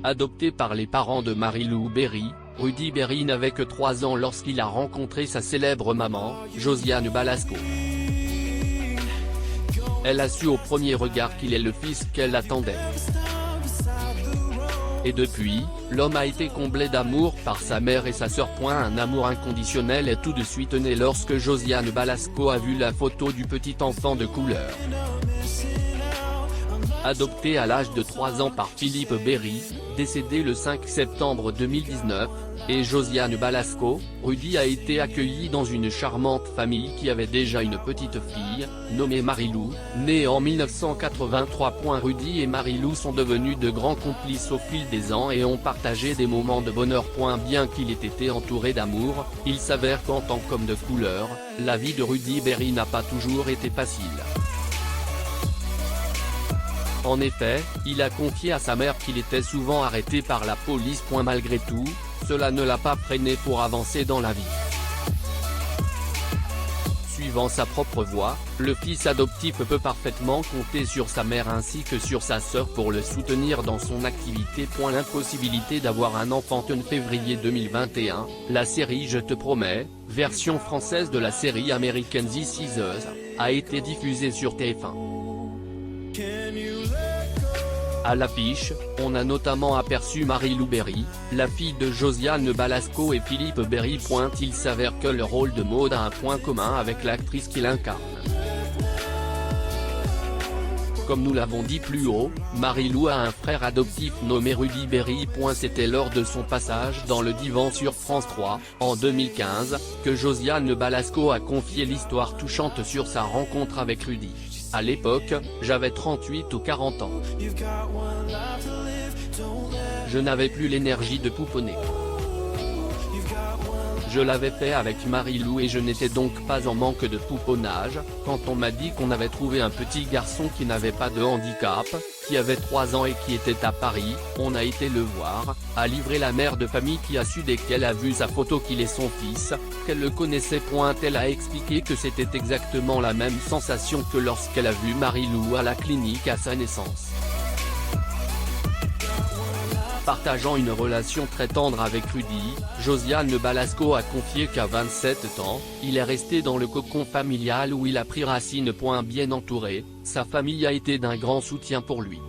Adopté par les parents de Marie-Lou Berry, Rudy Berry n'avait que 3 ans lorsqu'il a rencontré sa célèbre maman, Josiane Balasco. Elle a su au premier regard qu'il est le fils qu'elle attendait. Et depuis, l'homme a été comblé d'amour par sa mère et sa sœur. Un amour inconditionnel est tout de suite né lorsque Josiane Balasco a vu la photo du petit enfant de couleur. Adopté à l'âge de 3 ans par Philippe Berry, décédé le 5 septembre 2019, et Josiane Balasco, Rudy a été accueilli dans une charmante famille qui avait déjà une petite fille, nommée Marie-Lou, née en 1983. Rudy et Marie-Lou sont devenus de grands complices au fil des ans et ont partagé des moments de bonheur. Bien qu'il ait été entouré d'amour, il s'avère qu'en tant qu'homme de couleur, la vie de Rudy Berry n'a pas toujours été facile. En effet, il a confié à sa mère qu'il était souvent arrêté par la police. Malgré tout, cela ne l'a pas freiné pour avancer dans la vie. Suivant sa propre voie, le fils adoptif peut parfaitement compter sur sa mère ainsi que sur sa sœur pour le soutenir dans son activité. L'impossibilité d'avoir un enfant. Février 2021, la série Je te promets, version française de la série américaine This Is Us, a été diffusée sur TF1. À l'affiche, on a notamment aperçu Marie-Lou Berry, la fille de Josiane Balasco et Philippe Berry. Il s'avère que le rôle de Maud a un point commun avec l'actrice qui l'incarne. Comme nous l'avons dit plus haut, Marie-Lou a un frère adoptif nommé Rudy Berry. C'était lors de son passage dans Le Divan sur France 3, en 2015, que Josiane Balasco a confié l'histoire touchante sur sa rencontre avec Rudy. À l'époque, j'avais 38 ou 40 ans. Je n'avais plus l'énergie de pouponner. Je l'avais fait avec Marie-Lou et je n'étais donc pas en manque de pouponnage. Quand on m'a dit qu'on avait trouvé un petit garçon qui n'avait pas de handicap, qui avait 3 ans et qui était à Paris, on a été le voir, a livré la mère de famille qui a su dès qu'elle a vu sa photo qu'il est son fils, qu'elle le connaissait. Elle a expliqué que c'était exactement la même sensation que lorsqu'elle a vu Marie-Lou à la clinique à sa naissance. Partageant une relation très tendre avec Rudy, Josiane Balasco a confié qu'à 27 ans, il est resté dans le cocon familial où il a pris racine. Bien entouré, sa famille a été d'un grand soutien pour lui.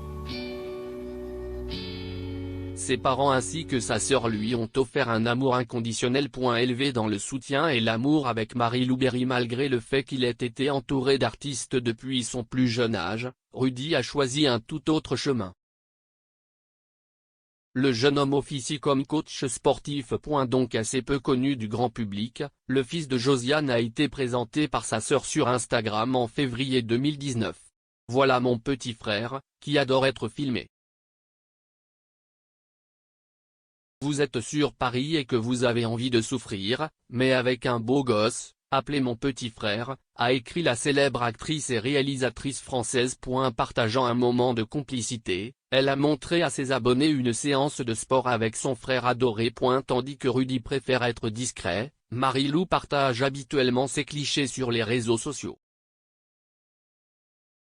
Ses parents ainsi que sa sœur lui ont offert un amour inconditionnel. Élevé dans le soutien et l'amour avec Marie-Lou Berry. Malgré le fait qu'il ait été entouré d'artistes depuis son plus jeune âge, Rudy a choisi un tout autre chemin. Le jeune homme officie comme coach sportif. Donc assez peu connu du grand public, le fils de Josiane a été présenté par sa sœur sur Instagram en février 2019. Voilà mon petit frère, qui adore être filmé. Vous êtes sur Paris et que vous avez envie de souffrir, mais avec un beau gosse, appelez mon petit frère, a écrit la célèbre actrice et réalisatrice française. Partageant un moment de complicité, elle a montré à ses abonnés une séance de sport avec son frère adoré. Tandis que Rudy préfère être discret, Marie-Lou partage habituellement ses clichés sur les réseaux sociaux.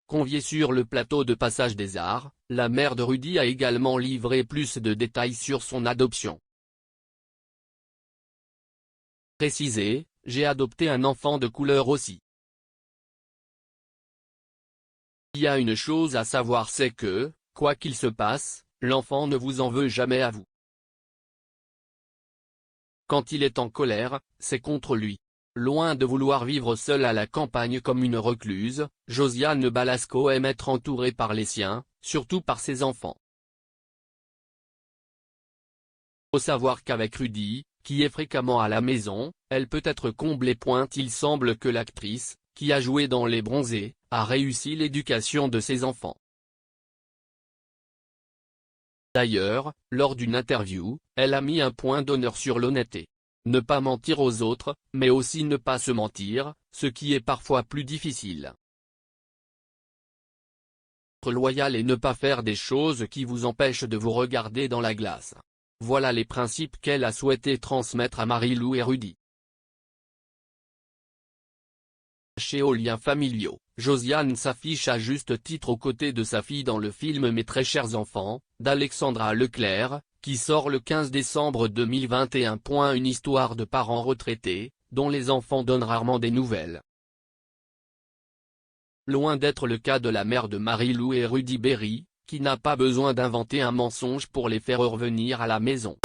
Conviée sur le plateau de Passage des Arts, la mère de Rudy a également livré plus de détails sur son adoption. Précisé, j'ai adopté un enfant de couleur aussi. Il y a une chose à savoir, c'est que, quoi qu'il se passe, l'enfant ne vous en veut jamais à vous. Quand il est en colère, c'est contre lui. Loin de vouloir vivre seule à la campagne comme une recluse, Josiane Balasco aime être entourée par les siens, surtout par ses enfants. Faut savoir qu'avec Rudy, qui est fréquemment à la maison, elle peut être comblée. Il semble que l'actrice, qui a joué dans Les Bronzés, a réussi l'éducation de ses enfants. D'ailleurs, lors d'une interview, elle a mis un point d'honneur sur l'honnêteté. Ne pas mentir aux autres, mais aussi ne pas se mentir, ce qui est parfois plus difficile. Être loyal et ne pas faire des choses qui vous empêchent de vous regarder dans la glace. Voilà les principes qu'elle a souhaité transmettre à Marie-Laux et Rudy. Attachés aux liens familiaux, Josiane s'affiche à juste titre aux côtés de sa fille dans le film Mes très chers enfants, d'Alexandra Leclerc, qui sort le 15 décembre 2021. Une histoire de parents retraités, dont les enfants donnent rarement des nouvelles. Loin d'être le cas de la mère de Marie-Lou et Rudy Berry, qui n'a pas besoin d'inventer un mensonge pour les faire revenir à la maison.